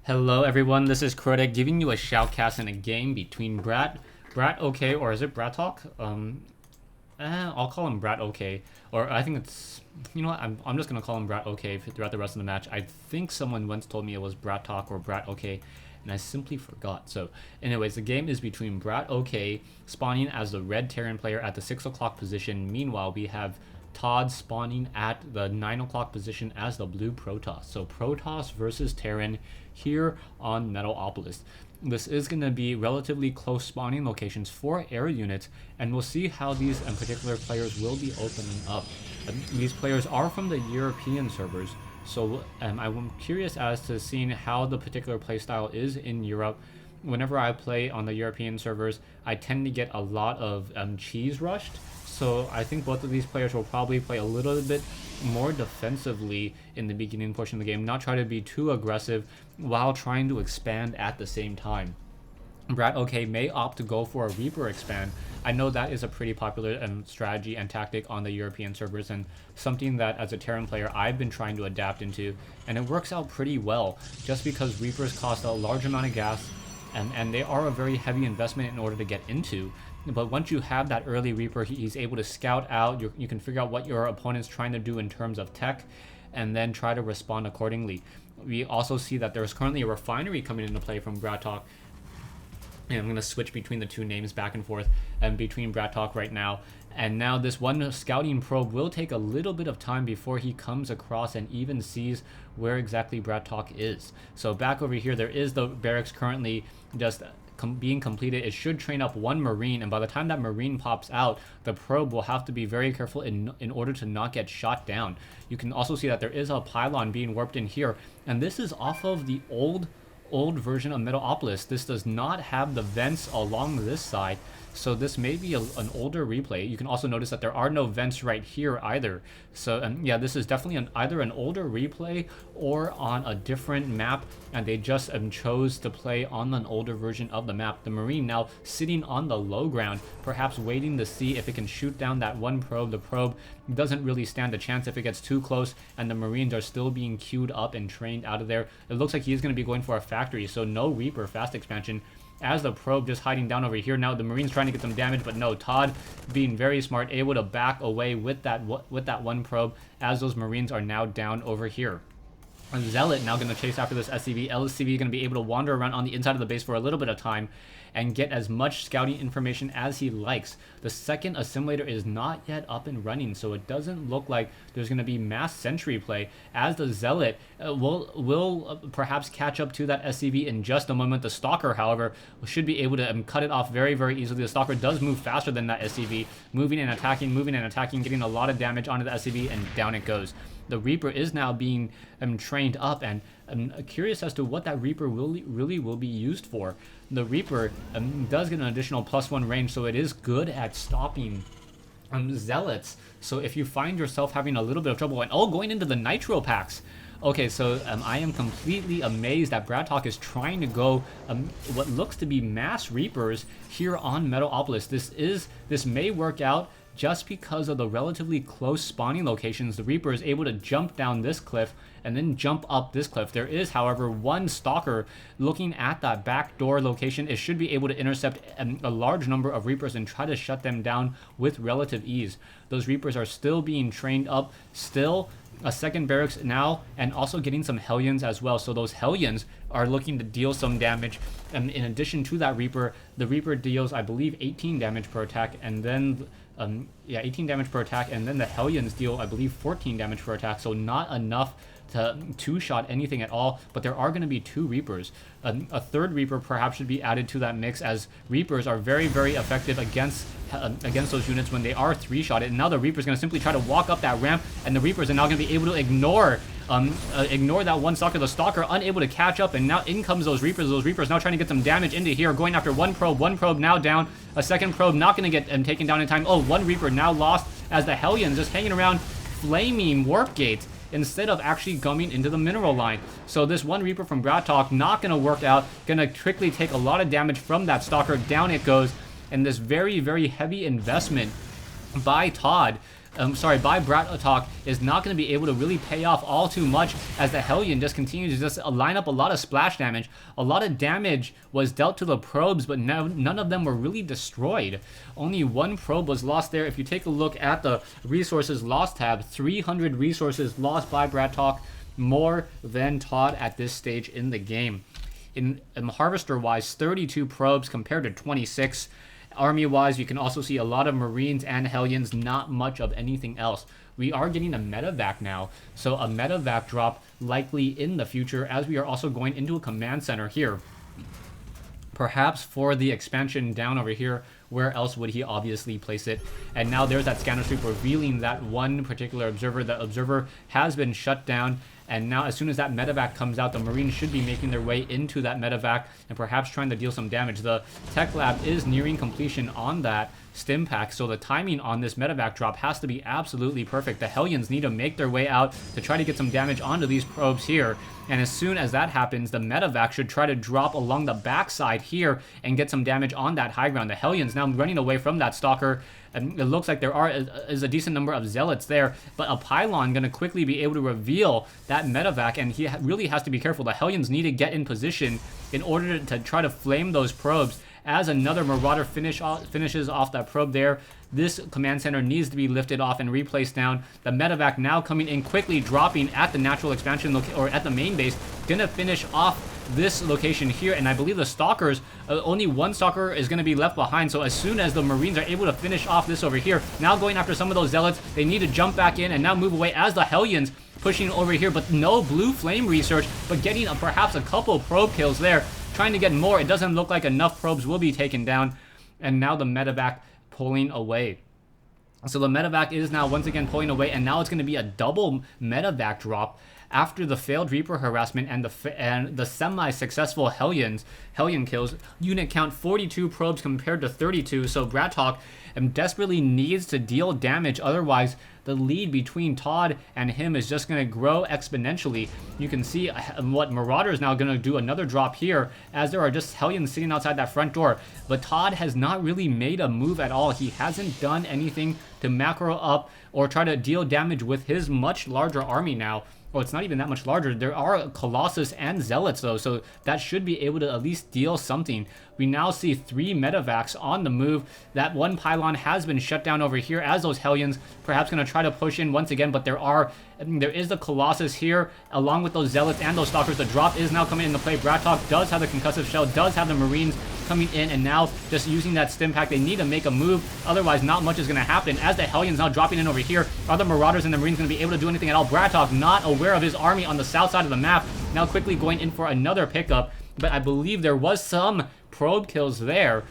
Hello everyone, this is BratOK giving you a shoutcast in a game between BratOK, or is it BratOK? I'll call him BratOK, or I think it's, you know what, I'm just gonna call him BratOK throughout the rest of the match. I think someone once told me it was BratOK or BratOK, and I simply forgot. So anyways, the game is between BratOK spawning as the red Terran player at the 6 o'clock position. Meanwhile, we have ToD spawning at the 9 o'clock position as the blue Protoss. So Protoss versus Terran here on Metalopolis. This is going to be relatively close spawning locations for air units, and we'll see how these particular players will be opening up. These players are from the European servers, so I'm curious as to seeing how the particular playstyle is in Europe. Whenever I play on the European servers, I tend to get a lot of cheese rushed. So I think both of these players will probably play a little bit more defensively in the beginning portion of the game, not try to be too aggressive while trying to expand at the same time. BratOK may opt to go for a Reaper expand. I know that is a pretty popular strategy and tactic on the European servers, and something that as a Terran player I've been trying to adapt into, and it works out pretty well just because Reapers cost a large amount of gas and they are a very heavy investment in order to get into. But once you have that early Reaper, he's able to scout out, you can figure out what your opponent's trying to do in terms of tech, and then try to respond accordingly. We also see that there's currently a refinery coming into play from BratOK, and I'm going to switch between the two names back and forth between BratOK right now. And now this one scouting probe will take a little bit of time before he comes across and even sees where exactly BratOK is. So back over here, there is the barracks currently just being completed. It should train up one Marine, and by the time that Marine pops out, the probe will have to be very careful in order to not get shot down. You can also see that there is a pylon being warped in here, and this is off of the old version of Metalopolis. This does not have the vents along this side, so this may be an older replay. You can also notice that there are no vents right here either. So yeah, this is definitely either an older replay or on a different map, and they just chose to play on an older version of the map. The Marine now sitting on the low ground, perhaps waiting to see if it can shoot down that one probe. The probe doesn't really stand a chance if it gets too close, and the Marines are still being queued up and trained out of there. It looks like he's going to be going for a factory, so no Reaper fast expansion, as the probe just hiding down over here. Now the Marines trying to get some damage, but no, ToD being very smart, able to back away with that one probe, as those Marines are now down over here. Zealot now going to chase after this SCV. LCV going to be able to wander around on the inside of the base for a little bit of time and get as much scouting information as he likes. The second assimilator is not yet up and running, so it doesn't look like there's going to be mass sentry play, as the Zealot will perhaps catch up to that SCV in just a moment. The Stalker, however, should be able to cut it off very, very easily. The Stalker does move faster than that SCV, moving and attacking, getting a lot of damage onto the SCV, and down it goes. The Reaper is now being trained up, and I'm curious as to what that Reaper really will be used for. The Reaper does get an additional +1 range, so it is good at stopping Zealots. So if you find yourself having a little bit of trouble, and going into the Nitro packs. Okay, so I am completely amazed that BratOK is trying to go what looks to be mass Reapers here on Metalopolis. This may work out just because of the relatively close spawning locations. The Reaper is able to jump down this cliff and then jump up this cliff. There is, however, one Stalker looking at that back door location. It should be able to intercept a large number of Reapers and try to shut them down with relative ease. Those Reapers are still being trained up, still a second barracks now, and also getting some Hellions as well. So those Hellions are looking to deal some damage. And in addition to that Reaper, the Reaper deals, I believe, 18 damage per attack, and then 18 damage per attack, and then the Hellions deal, I believe, 14 damage per attack, so not enough to two-shot anything at all, but there are going to be two Reapers. A third Reaper perhaps should be added to that mix, as Reapers are very, very effective against those units when they are three-shotted. And now the Reaper's going to simply try to walk up that ramp, and the Reapers are now going to be able to ignore that one Stalker. The Stalker unable to catch up, and now in comes those Reapers. Those Reapers now trying to get some damage into here, going after one probe now down. A second probe not going to get taken down in time. Oh, one Reaper now lost, as the Hellions just hanging around flaming warp gates instead of actually coming into the mineral line. So this one Reaper from BratOK not going to work out, going to quickly take a lot of damage from that Stalker. Down it goes, and this very, very heavy investment by ToD by BratOK is not going to be able to really pay off all too much, as the Hellion just continues to just line up a lot of splash damage. A lot of damage was dealt to the probes, but none of them were really destroyed. Only one probe was lost there. If you take a look at the resources lost tab, 300 resources lost by BratOK, more than ToD at this stage in the game. In Harvester-wise, 32 probes compared to 26. Army-wise, you can also see a lot of Marines and Hellions, not much of anything else. We are getting a medevac now, so a medevac drop likely in the future, as we are also going into a command center here. Perhaps for the expansion down over here, where else would he obviously place it? And now there's that scanner sweep revealing that one particular observer. The observer has been shut down, and now as soon as that medevac comes out, the Marines should be making their way into that medevac and perhaps trying to deal some damage. The tech lab is nearing completion on that stim pack, so the timing on this medevac drop has to be absolutely perfect. The Hellions need to make their way out to try to get some damage onto these probes here, and as soon as that happens, the medevac should try to drop along the backside here and get some damage on that high ground. The Hellions now running away from that stalker, and it looks like there is a decent number of zealots there, but a pylon going to quickly be able to reveal that medevac, and he really has to be careful. The Hellions need to get in position in order to try to flame those probes. As another Marauder finishes off that probe there, this command center needs to be lifted off and replaced down. The medevac now coming in quickly, dropping at the natural expansion or at the main base, gonna finish off this location here. And I believe the stalkers, only one stalker is going to be left behind. So as soon as the Marines are able to finish off this over here, now going after some of those zealots, they need to jump back in and now move away as the Hellions pushing over here, but no blue flame research, but getting perhaps a couple probe kills there, trying to get more. It doesn't look like enough probes will be taken down, and now the medevac pulling away. So the medevac is now once again pulling away, and now it's going to be a double medevac drop after the failed Reaper harassment and the semi-successful Hellion kills. Unit count 42 probes compared to 32, so BratOK desperately needs to deal damage, otherwise the lead between ToD and him is just going to grow exponentially. You can see what Marauder is now going to do another drop here, as there are just Hellions sitting outside that front door. But ToD has not really made a move at all. He hasn't done anything to macro up or try to deal damage with his much larger army now. Well, it's not even that much larger. There are Colossus and Zealots, though, so that should be able to at least deal something. We now see 3 medevacs on the move. That one pylon has been shut down over here, as those Hellions perhaps going to try to push in once again, but there is the Colossus here, along with those Zealots and those Stalkers. The drop is now coming into play. BratOK does have the concussive shell, does have the Marines coming in, and now just using that stim pack, they need to make a move, otherwise not much is going to happen. As the Hellions now dropping in over here, are the Marauders and the Marines going to be able to do anything at all? BratOK not aware of his army on the south side of the map, now quickly going in for another pickup, but I believe there was some probe kills there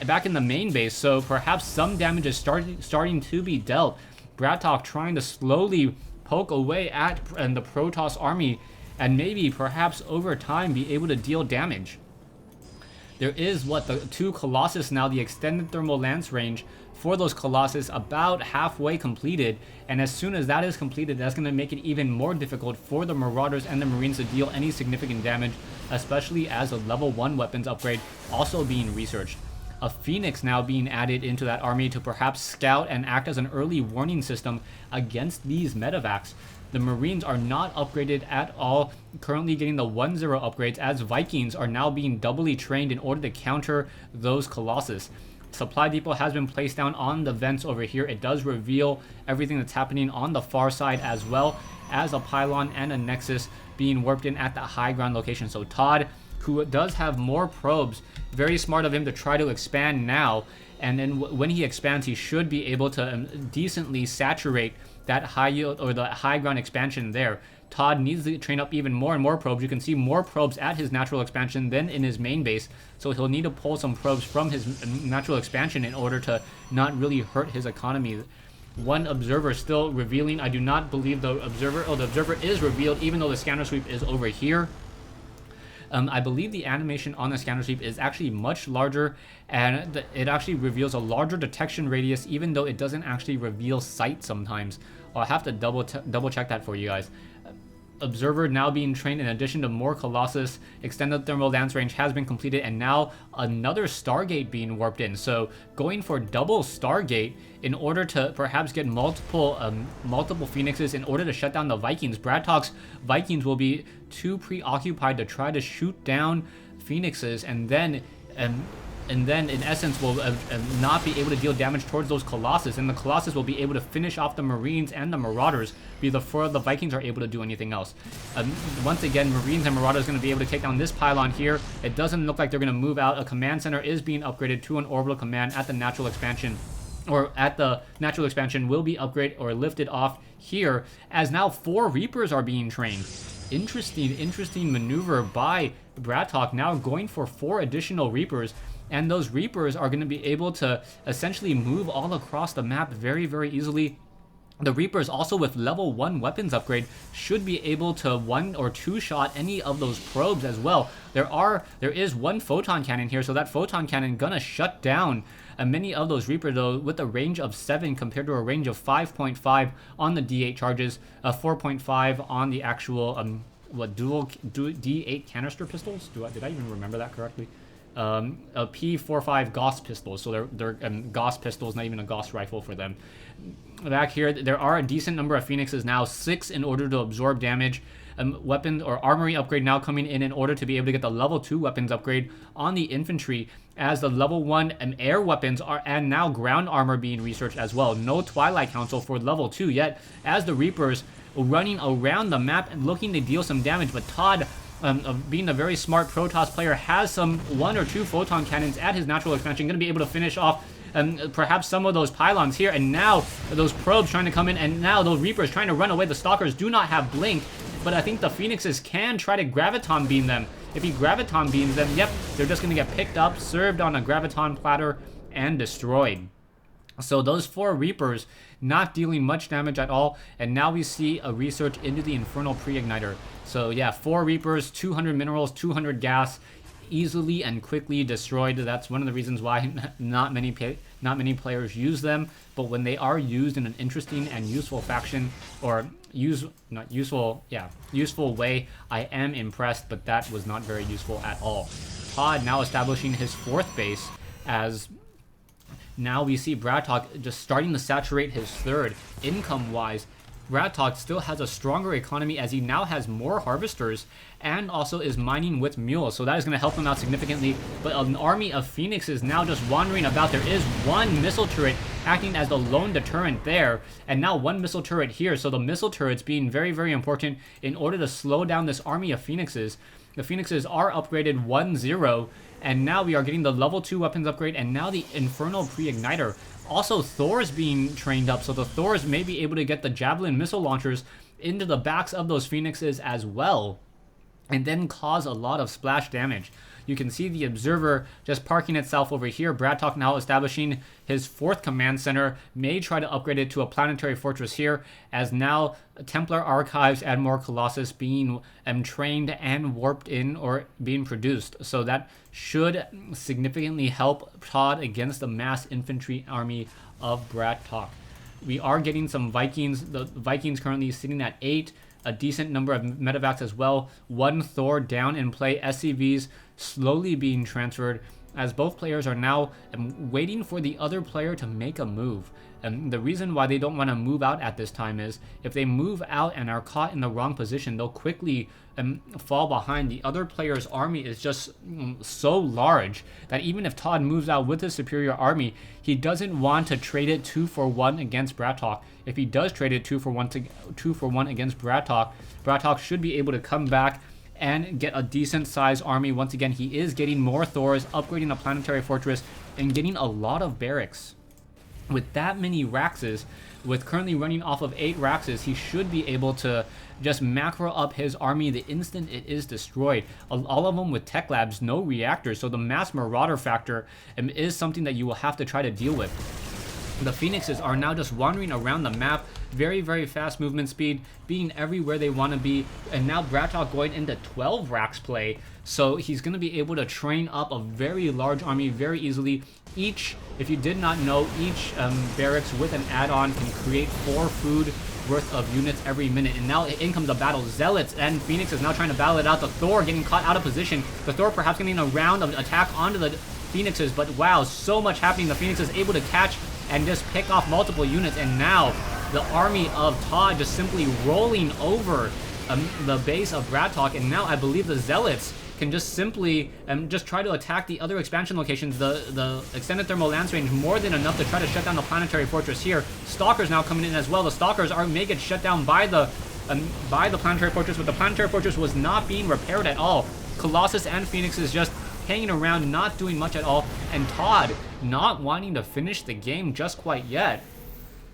back in the main base, so perhaps some damage is starting to be dealt. BratOK trying to slowly poke away at the Protoss army, and maybe perhaps over time be able to deal damage. There is the 2 Colossus now, the extended thermal lance range for those Colossus about halfway completed, and as soon as that is completed, that's going to make it even more difficult for the Marauders and the Marines to deal any significant damage, especially as a level 1 weapons upgrade also being researched. A Phoenix now being added into that army to perhaps scout and act as an early warning system against these medevacs. The Marines are not upgraded at all, currently getting the 1-0 upgrades, as Vikings are now being doubly trained in order to counter those Colossus. Supply depot has been placed down on the vents over here. It does reveal everything that's happening on the far side, as well as a pylon and a nexus being warped in at the high ground location. So ToD, who does have more probes, very smart of him to try to expand now, and then when he expands, he should be able to decently saturate that high yield or the high ground expansion there. ToD needs to train up even more and more probes. You can see more probes at his natural expansion than in his main base, so he'll need to pull some probes from his natural expansion in order to not really hurt his economy. One observer still revealing. I do not believe the observer. Oh, the observer is revealed, even though the scanner sweep is over here. I believe the animation on the scanner sweep is actually much larger, and it actually reveals a larger detection radius, even though it doesn't actually reveal sight sometimes. I'll have to double check that for you guys. Observer now being trained in addition to more Colossus. Extended thermal dance range has been completed, and now another Stargate being warped in. So going for double Stargate in order to perhaps get multiple Phoenixes in order to shut down the Vikings. BratOK's Vikings will be too preoccupied to try to shoot down Phoenixes, and then in essence will not be able to deal damage towards those Colossus, and the Colossus will be able to finish off the Marines and the Marauders before the Vikings are able to do anything else. Once again, Marines and Marauders going to be able to take down this pylon here. It doesn't look like they're going to move out. A command center is being upgraded to an orbital command at the natural expansion, or at the natural expansion will be upgraded or lifted off here, as now 4 Reapers are being trained. Interesting maneuver by BratOK, now going for 4 additional Reapers, and those Reapers are going to be able to essentially move all across the map very, very easily. The Reapers also with level 1 weapons upgrade should be able to 1 or 2 shot any of those probes as well. There is 1 photon cannon here, so that photon cannon gonna shut down many of those Reapers, though, with a range of 7 compared to a range of 5.5 on the D8 charges, 4.5 on the actual dual D8 canister pistols. Did I even remember that correctly? A P45 Gauss pistols, so they're Gauss pistols, not even a Gauss rifle for them. Back here, there are a decent number of Phoenixes now, 6 in order to absorb damage. Weapon or armory upgrade now coming in order to be able to get the level 2 weapons upgrade on the infantry, as the level 1 air weapons are, and now ground armor being researched as well. No Twilight Council for level 2 yet, as the Reapers running around the map and looking to deal some damage, but ToD, being a very smart Protoss player, has some 1 or 2 photon cannons at his natural expansion, going to be able to finish off perhaps some of those pylons here, and now those probes trying to come in, and now those Reapers trying to run away. The Stalkers do not have blink, but I think the Phoenixes can try to graviton beam them. If he graviton beams them, yep, they're just going to get picked up, served on a graviton platter, and destroyed. So those 4 Reapers not dealing much damage at all, and now we see a research into the Infernal Pre-Igniter. So yeah, 4 Reapers, 200 minerals, 200 gas, easily and quickly destroyed. That's one of the reasons why not many players use them, but when they are used in an interesting and useful faction, or useful way, I am impressed, but that was not very useful at all. ToD now establishing his 4th base, as now we see BratOK just starting to saturate his 3rd. Income-wise, BratOK still has a stronger economy, as he now has more harvesters and also is mining with mules, so that is going to help him out significantly. But an army of Phoenixes now just wandering about. There is 1 missile turret acting as the lone deterrent there, and now 1 missile turret here, so the missile turrets being very, very important in order to slow down this army of Phoenixes. The Phoenixes are upgraded 1-0, and now we are getting the level 2 weapons upgrade, and now the Infernal Pre-Igniter. Also, Thor's being trained up, so the Thors may be able to get the Javelin missile launchers into the backs of those Phoenixes as well, and then cause a lot of splash damage. You can see the Observer just parking itself over here. BratOK now establishing his 4th command center, may try to upgrade it to a planetary fortress here, as now Templar Archives and more Colossus being trained and warped in or being produced. So that should significantly help ToD against the mass infantry army of BratOK. We are getting some Vikings. The Vikings currently sitting at 8. A decent number of medevacs as well. 1 Thor down in play. SCVs slowly being transferred, as both players are now waiting for the other player to make a move. And the reason why they don't want to move out at this time is if they move out and are caught in the wrong position, they'll quickly fall behind. The other player's army is just so large that even if ToD moves out with his superior army, he doesn't want to trade it 2-for-1 against BratOK. If he does trade it 2-for-1 against BratOK, BratOK should be able to come back and get a decent sized army. Once again, he is getting more Thors, upgrading a planetary fortress, and getting a lot of barracks. With that many Raxes, with currently running off of 8 Raxes, he should be able to just macro up his army the instant it is destroyed. All of them with tech labs, no reactors, so the mass marauder factor is something that you will have to try to deal with. The Phoenixes are now just wandering around the map, very, very fast movement speed, being everywhere they want to be, and now BratOK going into 12 Rax play, so he's going to be able to train up a very large army very easily. Each, if you did not know, each barracks with an add-on can create 4 food worth of units every minute. And now in comes the battle. Zealots and Phoenix is now trying to battle it out. The Thor getting caught out of position. The Thor perhaps getting a round of attack onto the Phoenixes, but wow, so much happening. The Phoenix is able to catch and just pick off multiple units, and now the army of ToD just simply rolling over the base of BratOK, and now I believe the Zealots can just simply just try to attack the other expansion locations. The extended thermal lance range more than enough to try to shut down the planetary fortress here. Stalkers now coming in as well. The Stalkers may get shut down by the planetary fortress, but the planetary fortress was not being repaired at all. Colossus and Phoenix is just hanging around, not doing much at all, and ToD not wanting to finish the game just quite yet,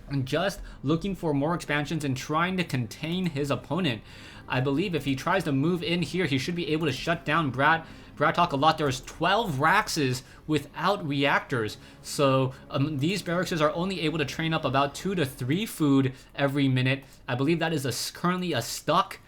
and just looking for more expansions and trying to contain his opponent. I believe if he tries to move in here, he should be able to shut down BratOK a lot. There's 12 Raxes without reactors, so these barracks are only able to train up about 2 to 3 food every minute. I believe that is currently a stuck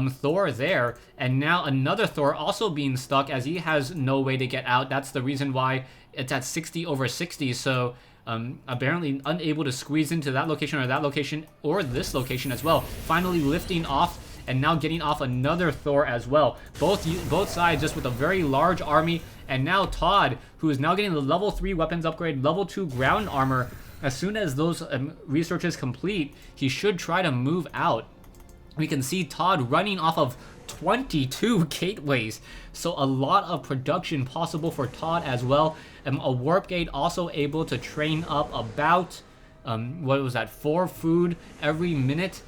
Thor there, and now another Thor also being stuck as he has no way to get out. That's the reason why it's at 60 over 60, so apparently unable to squeeze into that location or this location as well. Finally lifting off and now getting off another Thor as well. Both sides just with a very large army, and now ToD, who is now getting the level 3 weapons upgrade, level 2 ground armor. As soon as those researches complete, he should try to move out. We can see ToD running off of 22 gateways, so a lot of production possible for ToD as well. A warp gate also able to train up about what was that, 4 food every minute.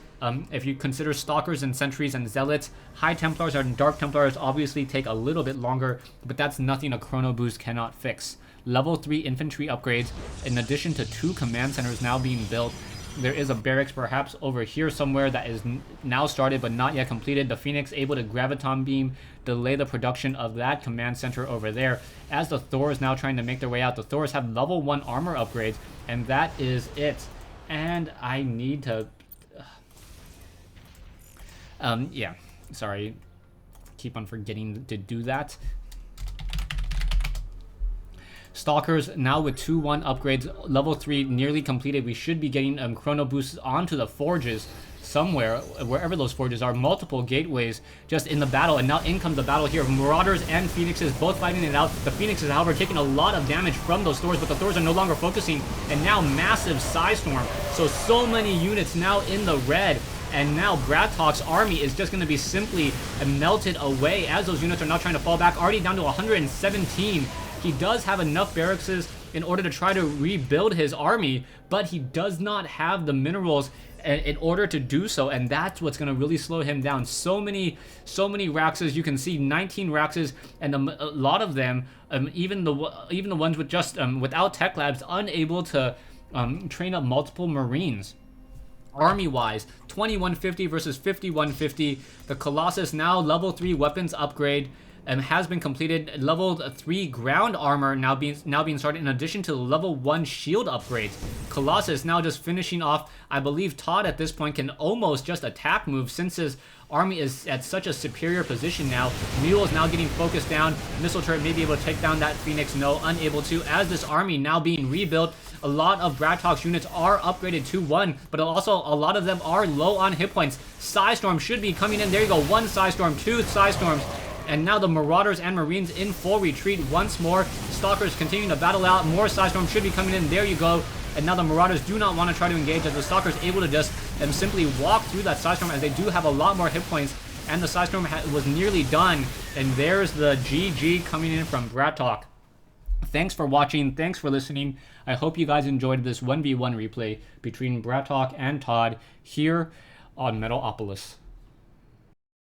If you consider Stalkers and Sentries and Zealots. High Templars and Dark Templars obviously take a little bit longer, but that's nothing a Chrono Boost cannot fix. Level 3 infantry upgrades, in addition to 2 command centers now being built. There is a barracks perhaps over here somewhere that is now started but not yet completed. The Phoenix able to Graviton Beam, delay the production of that command center over there. As the Thors now trying to make their way out, the Thors have level 1 armor upgrades, and that is it. And I need to... yeah, sorry. Keep on forgetting to do that. Stalkers now with 2-1 upgrades, level 3 nearly completed. We should be getting chrono boosts onto the forges somewhere, wherever those forges are. Multiple gateways just in the battle, and now in comes the battle here. Marauders and Phoenixes both fighting it out. The Phoenixes, however, taking a lot of damage from those Thors, but the Thors are no longer focusing, and now massive Psystorm. So many units now in the red. And now BratOK's army is just going to be simply melted away as those units are now trying to fall back, already down to 117. He does have enough barracks in order to try to rebuild his army, but he does not have the minerals in order to do so, and that's what's going to really slow him down. So many Raxes. You can see 19 Raxes, and a lot of them, even the ones with just without tech labs, unable to train up multiple Marines. Army-wise, 2150 versus 5150. The Colossus now level 3 weapons upgrade has been completed. Level 3 ground armor now being started, in addition to the level 1 shield upgrades. Colossus now just finishing off. I believe ToD at this point can almost just attack move, since his army is at such a superior position now. Mule is now getting focused down. Missile turret may be able to take down that Phoenix. No, unable to, as this army now being rebuilt. A lot of BratOK's units are upgraded to 1, but also a lot of them are low on hit points. Psystorm should be coming in. There you go, 1 Psystorm, 2 Psystorms. And now the Marauders and Marines in full retreat once more. Stalkers continuing to battle out. More Psystorm should be coming in. There you go. And now the Marauders do not want to try to engage, as the Stalkers able to just simply walk through that Psystorm, as they do have a lot more hit points. And the Psystorm was nearly done. And there's the GG coming in from BratOK. Thanks for watching. Thanks for listening. I hope you guys enjoyed this 1v1 replay between BratOK and ToD here on Metalopolis.